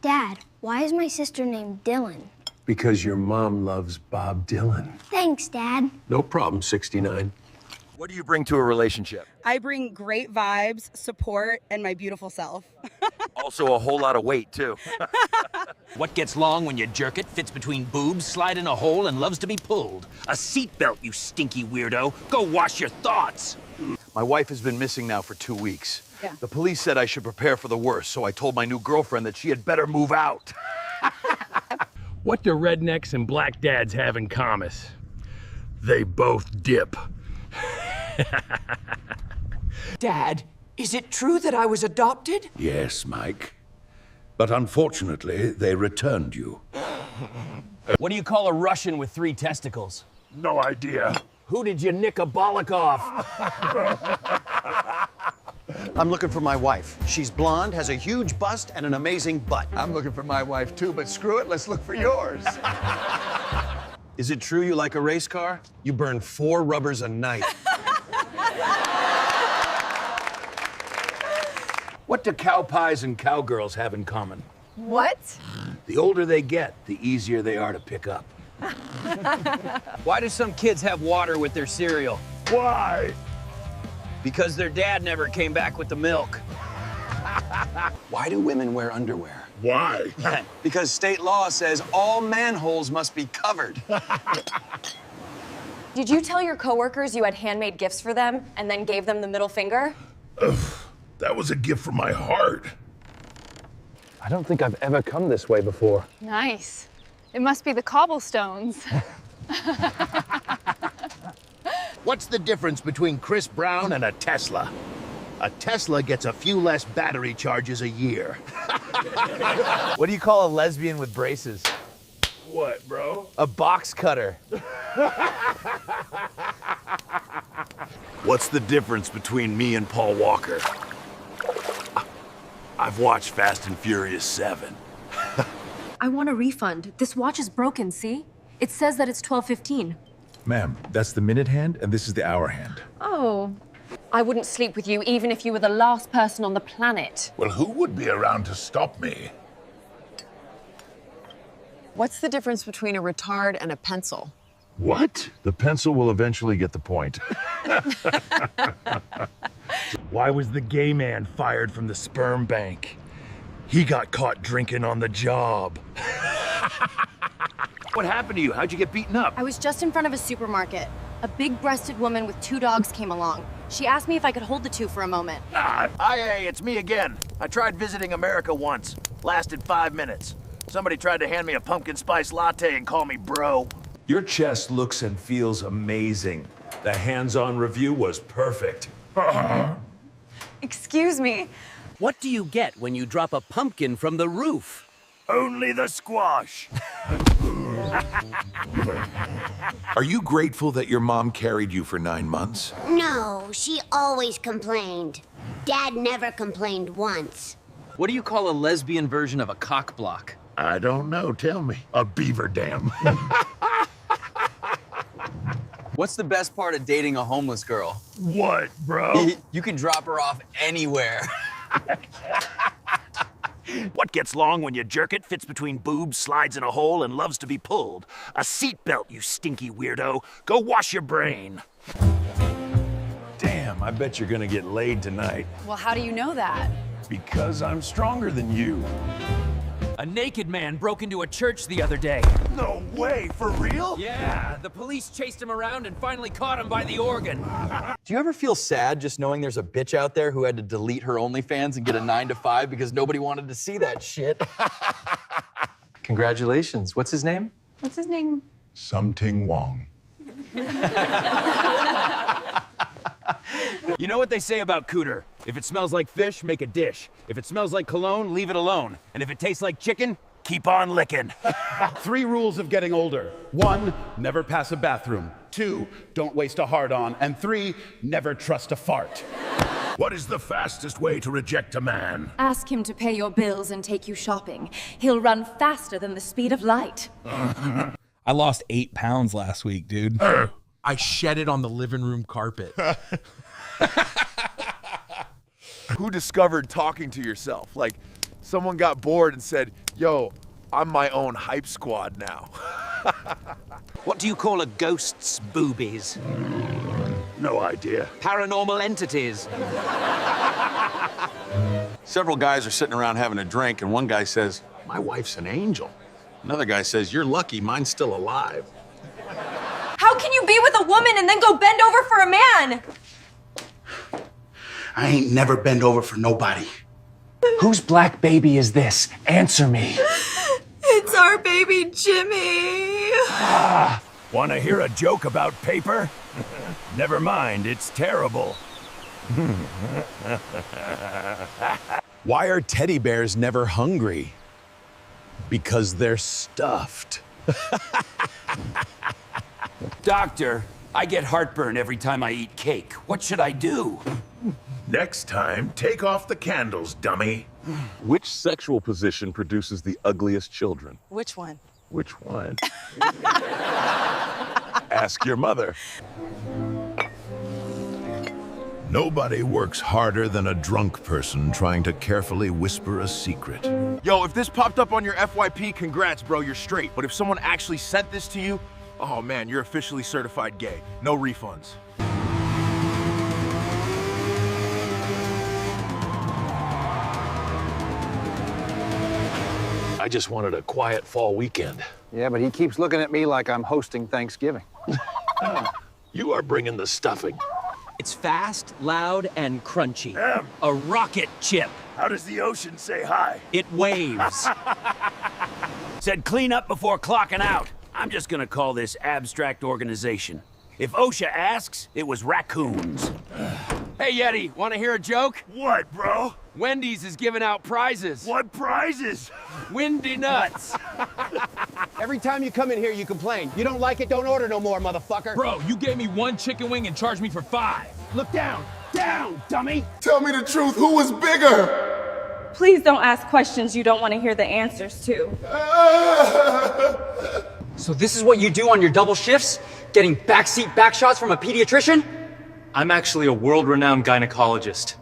Dad, why is my sister named Dylan? Because your mom loves Bob Dylan. Thanks, Dad. No problem, 69. What do you bring to a relationship? I bring great vibes, support, and my beautiful self. Also a whole lot of weight, too. What gets long when you jerk it, fits between boobs, slide in a hole, and loves to be pulled? A seatbelt, you stinky weirdo. Go wash your thoughts. My wife has been missing now for 2 weeks. Yeah. The police said I should prepare for the worst, so I told my new girlfriend that she had better move out. What do rednecks and black dads have in common? They both dip. Dad, is it true that I was adopted? Yes, Mike. But unfortunately, they returned you. What do you call a Russian with 3 testicles? No idea. Who did you nick a bollock off? I'm looking for my wife. She's blonde, has a huge bust, and an amazing butt. I'm looking for my wife too, but screw it, let's look for yours. Is it true you like a race car? You burn 4 rubbers a night. What do cow pies and cowgirls have in common? What? The older they get, the easier they are to pick up. Why do some kids have water with their cereal? Why? Because their dad never came back with the milk. Why do women wear underwear? Why? Because state law says all manholes must be covered. Did you tell your coworkers you had handmade gifts for them and then gave them the middle finger? That was a gift from my heart. I don't think I've ever come this way before. Nice. It must be the cobblestones. What's the difference between Chris Brown and a Tesla? A Tesla gets a few less battery charges a year. What do you call a lesbian with braces? What, bro? A box cutter. What's the difference between me and Paul Walker? I've watched Fast and Furious 7. I want a refund. This watch is broken, see? It says that it's 12:15. Ma'am, that's the minute hand, and this is the hour hand. Oh. I wouldn't sleep with you even if you were the last person on the planet. Well, who would be around to stop me? What's the difference between a retard and a pencil? What? The pencil will eventually get the point. Why was the gay man fired from the sperm bank? He got caught drinking on the job. What happened to you? How'd you get beaten up? I was just in front of a supermarket. A big-breasted woman with 2 dogs came along. She asked me if I could hold the 2 for a moment. Hey, it's me again. I tried visiting America once. Lasted 5 minutes. Somebody tried to hand me a pumpkin spice latte and call me bro. Your chest looks and feels amazing. The hands-on review was perfect. Excuse me. What do you get when you drop a pumpkin from the roof? Only the squash. Are you grateful that your mom carried you for 9 months? No, she always complained. Dad never complained once. What do you call a lesbian version of a cock block? I don't know, tell me. A beaver dam. What's the best part of dating a homeless girl? What, bro? You can drop her off anywhere. What gets long when you jerk it, fits between boobs, slides in a hole, and loves to be pulled? A seatbelt, you stinky weirdo. Go wash your brain. Damn, I bet you're gonna get laid tonight. Well, how do you know that? Because I'm stronger than you. A naked man broke into a church the other day. No way, for real? Yeah, the police chased him around and finally caught him by the organ. Do you ever feel sad just knowing there's a bitch out there who had to delete her OnlyFans and get a 9 to 5 because nobody wanted to see that shit? Congratulations. What's his name? What's his name? Something Wong. You know what they say about cooter? If it smells like fish, make a dish. If it smells like cologne, leave it alone. And if it tastes like chicken, keep on licking. 3 rules of getting older. 1, never pass a bathroom. 2, don't waste a hard-on. And 3, never trust a fart. What is the fastest way to reject a man? Ask him to pay your bills and take you shopping. He'll run faster than the speed of light. I lost 8 pounds last week, dude. I shed it on the living room carpet. Who discovered talking to yourself? Like, Someone got bored and said, yo, I'm my own hype squad now. What do you call a ghost's boobies? No idea. Paranormal entities. Several guys are sitting around having a drink, and one guy says, my wife's an angel. Another guy says, you're lucky, mine's still alive. How can you be with a woman and then go bend over for a man? I ain't never bend over for nobody. Whose black baby is this? Answer me. It's our baby Jimmy. Want to hear a joke about paper? Never mind, it's terrible. Why are teddy bears never hungry? Because they're stuffed. Doctor, I get heartburn every time I eat cake. What should I do? Next time, take off the candles, dummy. Which sexual position produces the ugliest children? Which one? Which one? Ask your mother. Nobody works harder than a drunk person trying to carefully whisper a secret. Yo, if this popped up on your FYP, congrats, bro, you're straight. But if someone actually sent this to you, oh man, you're officially certified gay. No refunds. I just wanted a quiet fall weekend. Yeah, but he keeps looking at me like I'm hosting Thanksgiving. You are bringing the stuffing. It's fast, loud, and crunchy. A rocket chip. How does the ocean say hi? It waves. Said clean up before clocking out. I'm just gonna call this abstract organization. If OSHA asks, it was raccoons. Hey, Yeti, want to hear a joke? What, bro? Wendy's is giving out prizes. What prizes? Windy nuts. Every time you come in here, you complain. You don't like it, don't order no more, motherfucker. Bro, you gave me 1 chicken wing and charged me for 5. Look down. Down, dummy. Tell me the truth, who was bigger? Please don't ask questions you don't want to hear the answers to. So this is what you do on your double shifts? Getting backseat back shots from a pediatrician? I'm actually a world-renowned gynecologist.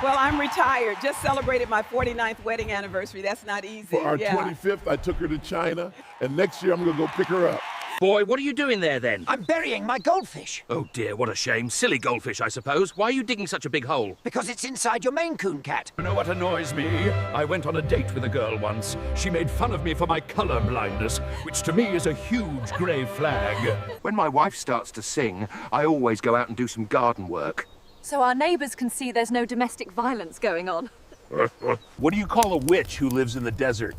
Well, I'm retired. Just celebrated my 49th wedding anniversary. That's not easy. For our 25th, I took her to China, and next year I'm gonna go pick her up. Boy, what are you doing there then? I'm burying my goldfish. Oh dear, what a shame. Silly goldfish, I suppose. Why are you digging such a big hole? Because it's inside your Maine Coon cat. You know what annoys me? I went on a date with a girl once. She made fun of me for my color blindness, which to me is a huge gray flag. When my wife starts to sing, I always go out and do some garden work. So our neighbors can see there's no domestic violence going on. What do you call a witch who lives in the desert?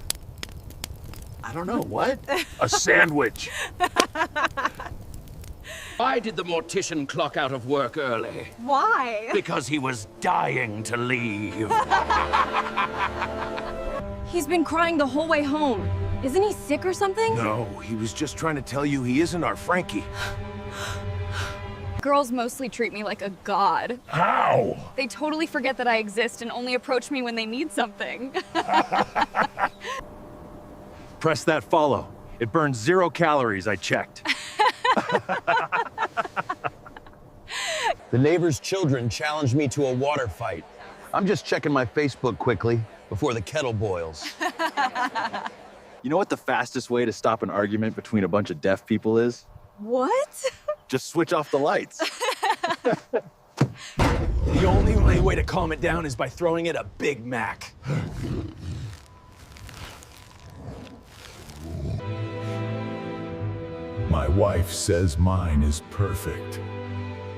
I don't know, what? A sandwich. Why did the mortician clock out of work early? Why? Because he was dying to leave. He's been crying the whole way home. Isn't he sick or something? No, he was just trying to tell you he isn't our Frankie. Girls mostly treat me like a god. How? They totally forget that I exist and only approach me when they need something. Press that follow. It burns 0 calories, I checked. The neighbor's children challenged me to a water fight. I'm just checking my Facebook quickly before the kettle boils. You know what the fastest way to stop an argument between a bunch of deaf people is? What? Just switch off the lights. The only way to calm it down is by throwing it a Big Mac. My wife says mine is perfect,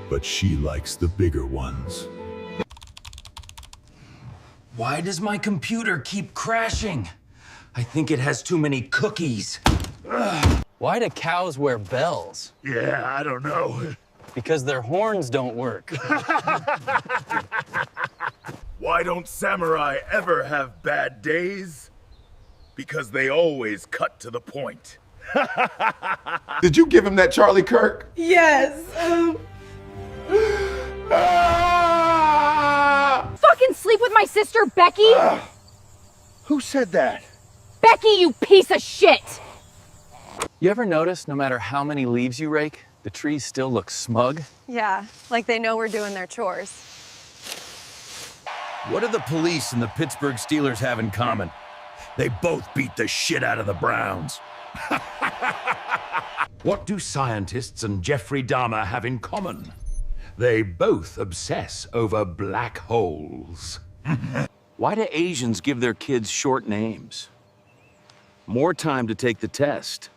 but she likes the bigger ones. Why does my computer keep crashing? I think it has too many cookies. Why do cows wear bells? Yeah, I don't know. Because their horns don't work. Why don't samurai ever have bad days? Because they always cut to the point. Did you give him that Charlie Kirk? Yes. Fucking sleep with my sister, Becky? Who said that? Becky, you piece of shit! You ever notice no matter how many leaves you rake, the trees still look smug? Yeah, like they know we're doing their chores. What do the police and the Pittsburgh Steelers have in common? They both beat the shit out of the Browns. What do scientists and Jeffrey Dahmer have in common? They both obsess over black holes. Why do Asians give their kids short names? More time to take the test.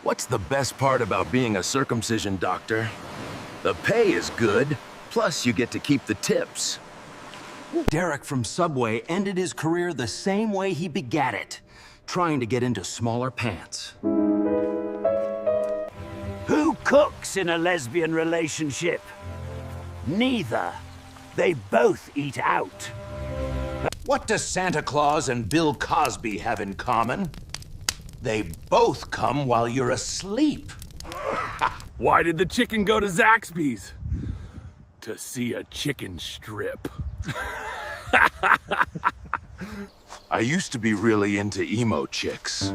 What's the best part about being a circumcision doctor? The pay is good, plus you get to keep the tips. Derek from Subway ended his career the same way he began it, trying to get into smaller pants. Who cooks in a lesbian relationship? Neither. They both eat out. What do Santa Claus and Bill Cosby have in common? They both come while you're asleep. Why did the chicken go to Zaxby's? To see a chicken strip. I used to be really into emo chicks.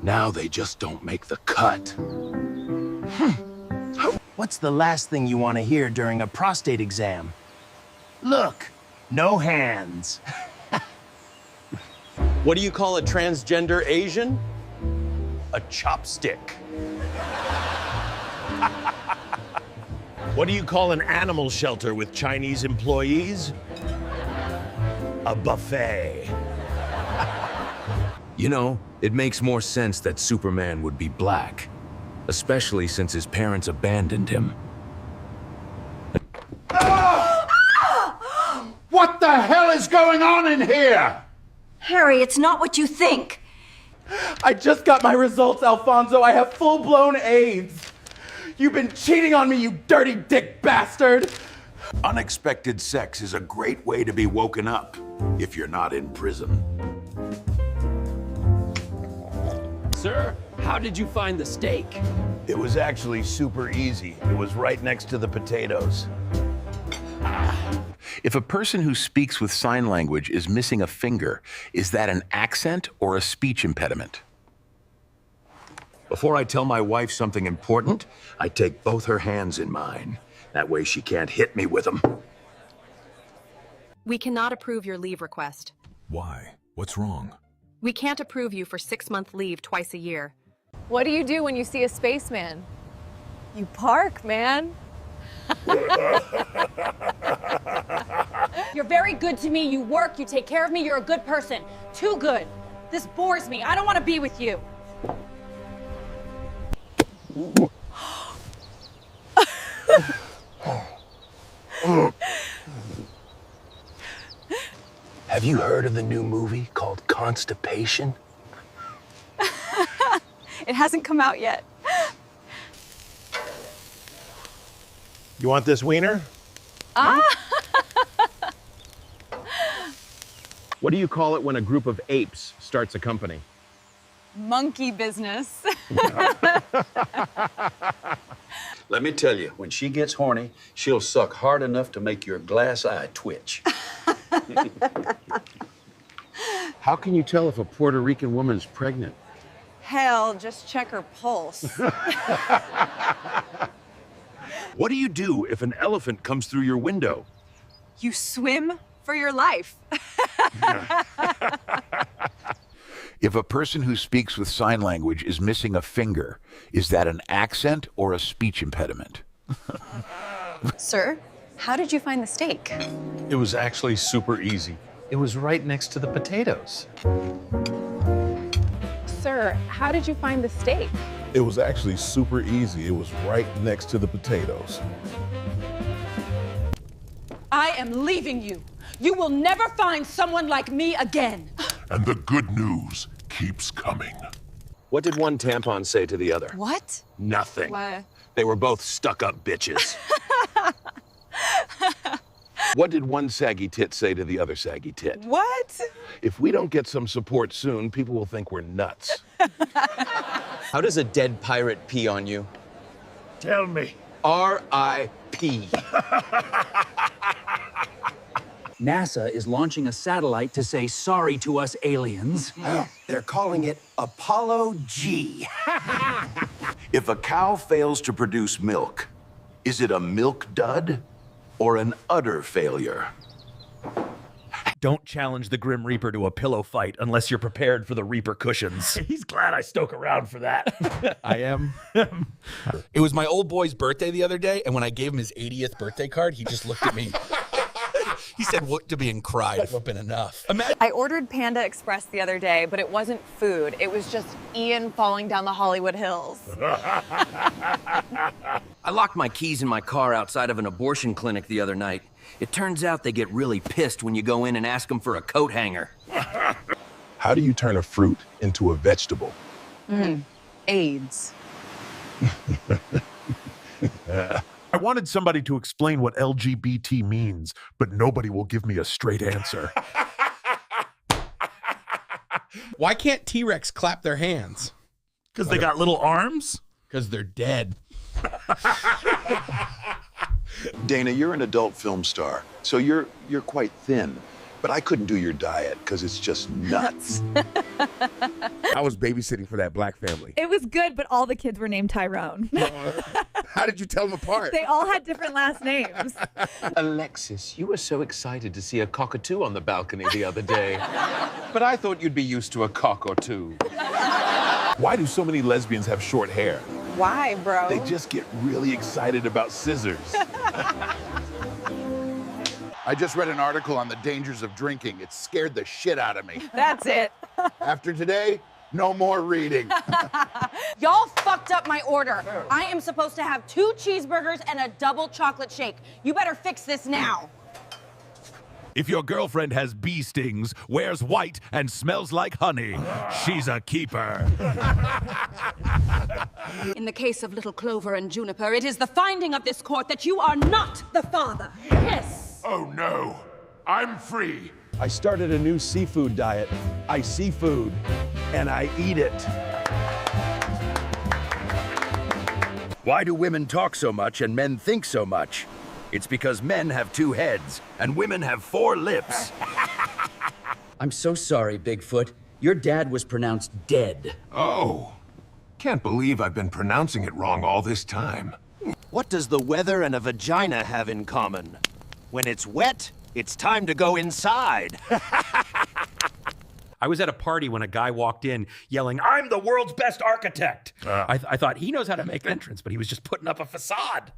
Now they just don't make the cut. What's the last thing you want to hear during a prostate exam? Look, no hands. What do you call a transgender Asian? A chopstick. What do you call an animal shelter with Chinese employees? A buffet. You know, it makes more sense that Superman would be black, especially since his parents abandoned him. What the hell is going on in here? Harry, it's not what you think. I just got my results, Alfonso. I have full-blown AIDS. You've been cheating on me, you dirty dick bastard. Unexpected sex is a great way to be woken up if you're not in prison. Sir, how did you find the steak? It was actually super easy. It was right next to the potatoes. If a person who speaks with sign language is missing a finger, is that an accent or a speech impediment? Before I tell my wife something important, I take both her hands in mine. That way she can't hit me with them. We cannot approve your leave request. Why? What's wrong? We can't approve you for 6-month leave twice a year. What do you do when you see a spaceman? You park, man. You're very good to me. You work, you take care of me, you're a good person. Too good. This bores me. I don't want to be with you. Have you heard of the new movie called Constipation? It hasn't come out yet. You want this wiener? What do you call it when a group of apes starts a company? Monkey business. Let me tell you, when she gets horny, she'll suck hard enough to make your glass eye twitch. How can you tell if a Puerto Rican woman's pregnant? Hell, just check her pulse. What do you do if an elephant comes through your window? You swim for your life. If a person who speaks with sign language is missing a finger, is that an accent or a speech impediment? Sir, how did you find the steak? It was actually super easy. It was right next to the potatoes. Sir, how did you find the steak? It was actually super easy. It was right next to the potatoes. I am leaving you. You will never find someone like me again. And the good news keeps coming. What did one tampon say to the other? What? Nothing. What? They were both stuck-up bitches. What did one saggy tit say to the other saggy tit? What? If we don't get some support soon, people will think we're nuts. How does a dead pirate pee on you? Tell me. R.I.P. NASA is launching a satellite to say sorry to us aliens. They're calling it Apollo G. If a cow fails to produce milk, is it a milk dud or an utter failure? Don't challenge the Grim Reaper to a pillow fight unless you're prepared for the repercussions. He's glad I stuck around for that. I am. It was my old boy's birthday the other day, and when I gave him his 80th birthday card, he just looked at me. He said, "What to be?" and cried. It's been enough. I ordered Panda Express the other day, but it wasn't food. It was just Ian falling down the Hollywood Hills. I locked my keys in my car outside of an abortion clinic the other night. It turns out they get really pissed when you go in and ask them for a coat hanger. How do you turn a fruit into a vegetable? AIDS. I wanted somebody to explain what LGBT means, but nobody will give me a straight answer. Why can't T-Rex clap their hands? Because they got little arms? Because they're dead. Dana, you're an adult film star, so you're quite thin. But I couldn't do your diet because it's just nuts. I was babysitting for that black family. It was good, but all the kids were named Tyrone. How did you tell them apart? They all had different last names. Alexis, you were so excited to see a cockatoo on the balcony the other day. But I thought you'd be used to a cock or two. Why do so many lesbians have short hair? Why, bro? They just get really excited about scissors. I just read an article on the dangers of drinking. It scared the shit out of me. That's it. After today, no more reading. Y'all fucked up my order. I am supposed to have 2 cheeseburgers and a double chocolate shake. You better fix this now. If your girlfriend has bee stings, wears white, and smells like honey, she's a keeper. In the case of Little Clover and Juniper, it is the finding of this court that you are not the father. Yes. Oh no, I'm free. I started a new seafood diet. I see food, and I eat it. Why do women talk so much and men think so much? It's because men have 2 heads and women have 4 lips. I'm so sorry, Bigfoot. Your dad was pronounced dead. Oh, can't believe I've been pronouncing it wrong all this time. What does the weather and a vagina have in common? When it's wet, it's time to go inside. I was at a party when a guy walked in yelling, "I'm the world's best architect." I thought he knows how to make an entrance, but he was just putting up a facade.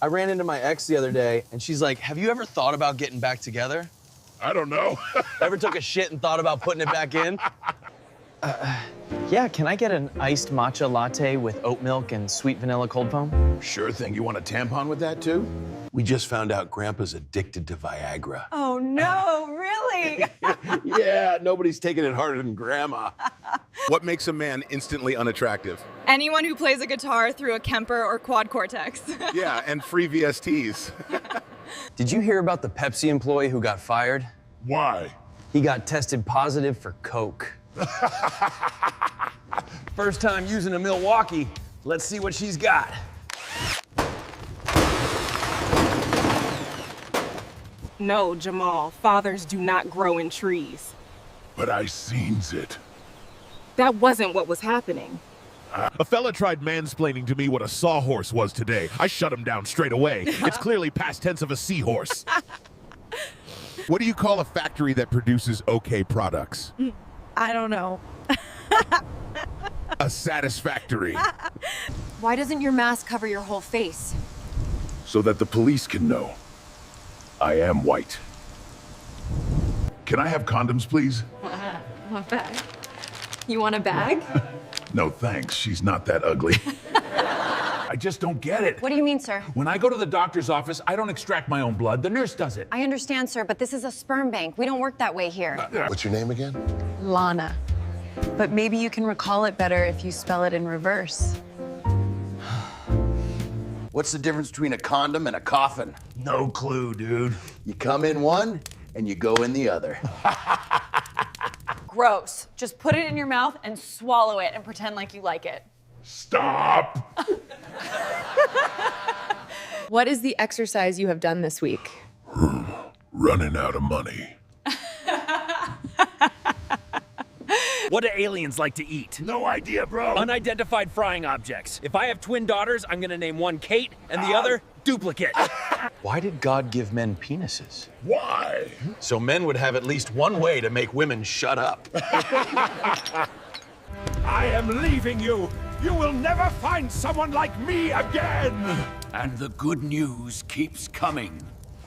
I ran into my ex the other day, and she's like, "Have you ever thought about getting back together?" I don't know. Ever took a shit and thought about putting it back in? Yeah, can I get an iced matcha latte with oat milk and sweet vanilla cold foam? Sure thing. You want a tampon with that, too? We just found out Grandpa's addicted to Viagra. Oh, no, really? Yeah, nobody's taking it harder than Grandma. What makes a man instantly unattractive? Anyone who plays a guitar through a Kemper or quad cortex. Yeah, and free VSTs. Did you hear about the Pepsi employee who got fired? Why? He got tested positive for coke. First time using a Milwaukee. Let's see what she's got. No, Jamal, fathers do not grow in trees. But I seens it. That wasn't what was happening. A fella tried mansplaining to me what a sawhorse was today. I shut him down straight away. It's clearly past tense of a seahorse. What do you call a factory that produces okay products? I don't know. A satisfactory. Why doesn't your mask cover your whole face? So that the police can know I am white. Can I have condoms, please? What bag? You want a bag? No, thanks. She's not that ugly. I just don't get it. What do you mean, sir? When I go to the doctor's office, I don't extract my own blood. The nurse does it. I understand, sir, but this is a sperm bank. We don't work that way here. What's your name again? Lana. But maybe you can recall it better if you spell it in reverse. What's the difference between a condom and a coffin? No clue, dude. You come in one, and you go in the other. Gross. Just put it in your mouth and swallow it and pretend like you like it. Stop! What is the exercise you have done this week? Running out of money. What do aliens like to eat? No idea, bro. Unidentified frying objects. If I have twin daughters, I'm gonna name one Kate and the other Duplicate. Why did God give men penises? Why? So men would have at least one way to make women shut up. I am leaving you. You will never find someone like me again. And the good news keeps coming.